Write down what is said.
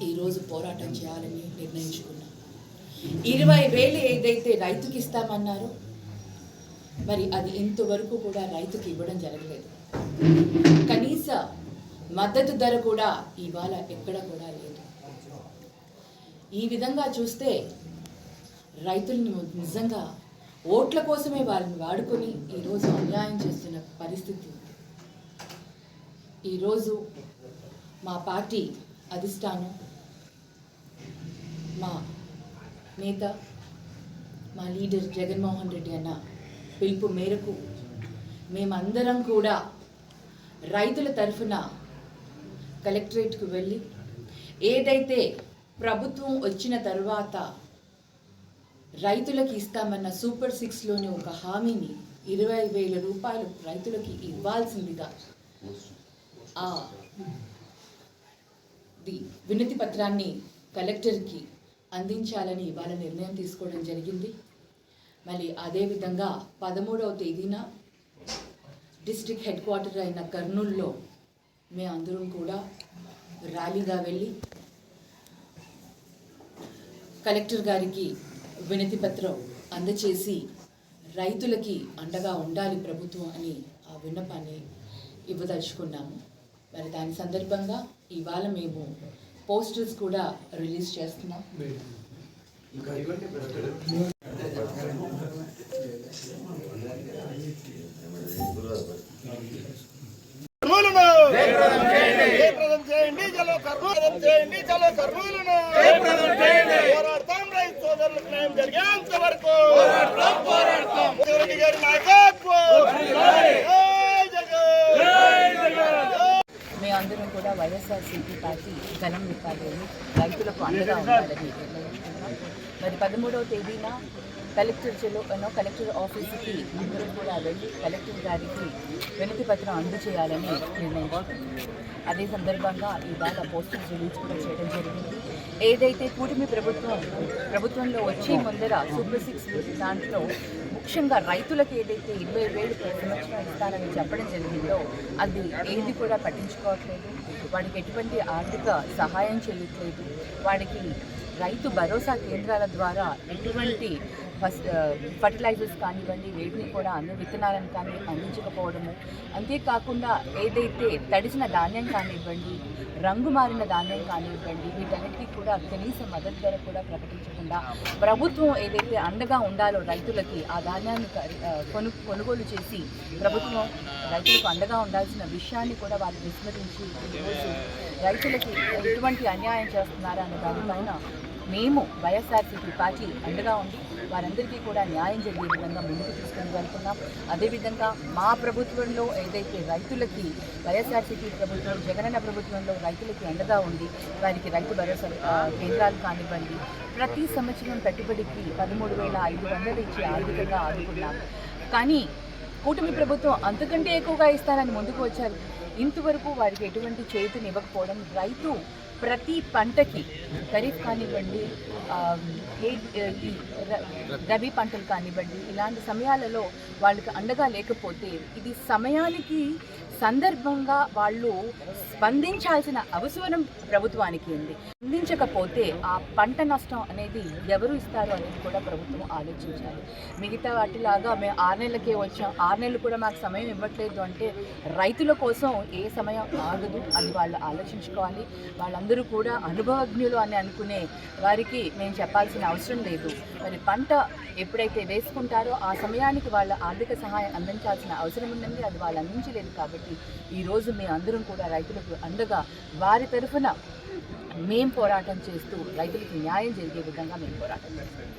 ఈరోజు పోరాటం చేయాలని నిర్ణయించుకున్నాం. 20,000 ఏదైతే రైతుకి ఇస్తామన్నారో మరి అది ఇంతవరకు కూడా రైతుకి ఇవ్వడం జరగలేదు. కనీస మద్దతు ధర కూడా ఇవాళ ఎక్కడ కూడా లేదు. ఈ విధంగా చూస్తే రైతుల్ని నిజంగా ఓట్ల కోసమే వాళ్ళని వాడుకొని ఈరోజు అన్యాయం చేస్తున్న పరిస్థితి. ఈరోజు మా పార్టీ అధిష్టానం, మా నేత, మా లీడర్ జగన్మోహన్ రెడ్డి అన్న పిలుపు మేరకు మేమందరం కూడా రైతుల తరఫున కలెక్టరేట్కు వెళ్ళి ఏదైతే ప్రభుత్వం వచ్చిన తర్వాత రైతులకి ఇస్తామన్న సూపర్ 6లోని ఒక హామీని 20,000 రూపాయలు రైతులకి ఇవ్వాల్సిందిగా వినతి పత్రాన్ని కలెక్టర్కి అందించాలని ఇవాళ నిర్ణయం తీసుకోవడం జరిగింది. మళ్ళీ అదేవిధంగా 13వ తేదీన డిస్ట్రిక్ట్ హెడ్ క్వార్టర్ అయిన కర్నూలులో మేమందరం కూడా ర్యాలీగా వెళ్ళి కలెక్టర్ గారికి వినతి పత్రం అందచేసి రైతులకి అండగా ఉండాలి ప్రభుత్వం అని ఆ విన్నపాన్ని ఇవ్వదలుచుకున్నాము. మరి దాని సందర్భంగా ఇవాళ మేము పోస్టర్స్ కూడా రిలీజ్ చేస్తున్నాం. మేమందరం కూడా వైఎస్ఆర్సీపీ పార్టీ ఘనం నింపాలని రైతులకు అండగా ఉండాలని నిర్ణయించుకున్నాం. మరి 13వ తేదీన కలెక్టర్ ఆఫీస్కి అందరూ కూడా వెళ్ళి కలెక్టర్ గారికి వినతి పత్రం అందజేయాలని నిర్ణయించుకున్నాం. అదే సందర్భంగా ఇవాళ పోస్టర్స్ రిలీజ్ కూడా చేయడం జరిగింది. ఏదైతే కూటమి ప్రభుత్వంలో వచ్చి ముందర సూపర్ 6 దాంట్లో ముఖ్యంగా రైతులకు ఏదైతే 20,000 ప్రతి సంవత్సరం ఇస్తారని చెప్పడం జరిగిందో అది ఏది కూడా పట్టించుకోవట్లేదు. వాడికి ఎటువంటి ఆర్థిక సహాయం చేయట్లేదు. వాడికి రైతు భరోసా కేంద్రాల ద్వారా ఎటువంటి ఫర్టిలైజర్స్ కానివ్వండి, వేటిని కూడా అన్ని విత్తనాలను కానీ అందించకపోవడము, అంతేకాకుండా ఏదైతే తడిసిన ధాన్యం కానివ్వండి, రంగు మారిన ధాన్యం కానివ్వండి, వీటన్నిటికీ కూడా కనీస మద్దతు ధర కూడా ప్రకటించకుండా ప్రభుత్వం ఏదైతే అండగా ఉండాలో రైతులకి ఆ ధాన్యాన్ని కొనుగోలు చేసి ప్రభుత్వం రైతులకు అండగా ఉండాల్సిన విషయాన్ని కూడా వాళ్ళు విస్మరించి ఈరోజు రైతులకి ఎటువంటి అన్యాయం చేస్తున్నారా అనే దానిపైన మేము వైఎస్ఆర్సీపీ పార్టీ అండగా ఉండి వారందరికీ కూడా న్యాయం జరిగే విధంగా ముందుకు తీసుకొని వెళ్తున్నాం. అదేవిధంగా మా ప్రభుత్వంలో ఏదైతే రైతులకి వైఎస్ఆర్సీపీ ప్రభుత్వం, జగనన్న ప్రభుత్వంలో రైతులకి అండగా ఉండి వారికి రైతు భరోసా కేంద్రాలు కానివ్వండి, ప్రతి సంవత్సరం పెట్టుబడికి 13,500 ఇచ్చి ఆర్థికంగా ఆదుకున్నాం. కానీ కూటమి ప్రభుత్వం అంతకంటే ఎక్కువగా ఇస్తానని ముందుకు వచ్చారు. ఇంతవరకు వారికి ఎటువంటి చేతినివ్వకపోవడం, రైతు ప్రతి పంటకి ఖరీఫ్ కానివ్వండి, రబీ పంటలు కానివ్వండి, ఇలాంటి సమయాలలో వాళ్ళకి అండగా లేకపోతే ఇది సమయానికి సందర్భంగా వాళ్ళు స్పందించాల్సిన అవసరం ప్రభుత్వానికి ఉంది. స్పందించకపోతే ఆ పంట నష్టం అనేది ఎవరు ఇస్తారు అనేది కూడా ప్రభుత్వం ఆలోచించాలి. మిగతా వాటిలాగా మేము 6 నెలలకే వచ్చాం, 6 నెలలు కూడా మాకు సమయం ఇవ్వట్లేదు అంటే రైతుల కోసం ఏ సమయం ఆగదు అని వాళ్ళు ఆలోచించుకోవాలి. వాళ్ళందరూ కూడా అనుభవజ్ఞులు అని అనుకునే వారికి మేము చెప్పాల్సిన అవసరం లేదు. మరి పంట ఎప్పుడైతే వేసుకుంటారో ఆ సమయానికి వాళ్ళ ఆర్థిక సహాయం అందించాల్సిన అవసరం ఉన్నది. అది వాళ్ళు అందించలేదు. కాబట్టి ఈరోజు మేము అందరం కూడా రైతులకు అండగా వారి తరఫున మేము పోరాటం చేస్తూ రైతులకు న్యాయం జరిగే విధంగా మేము పోరాటం చేస్తాం.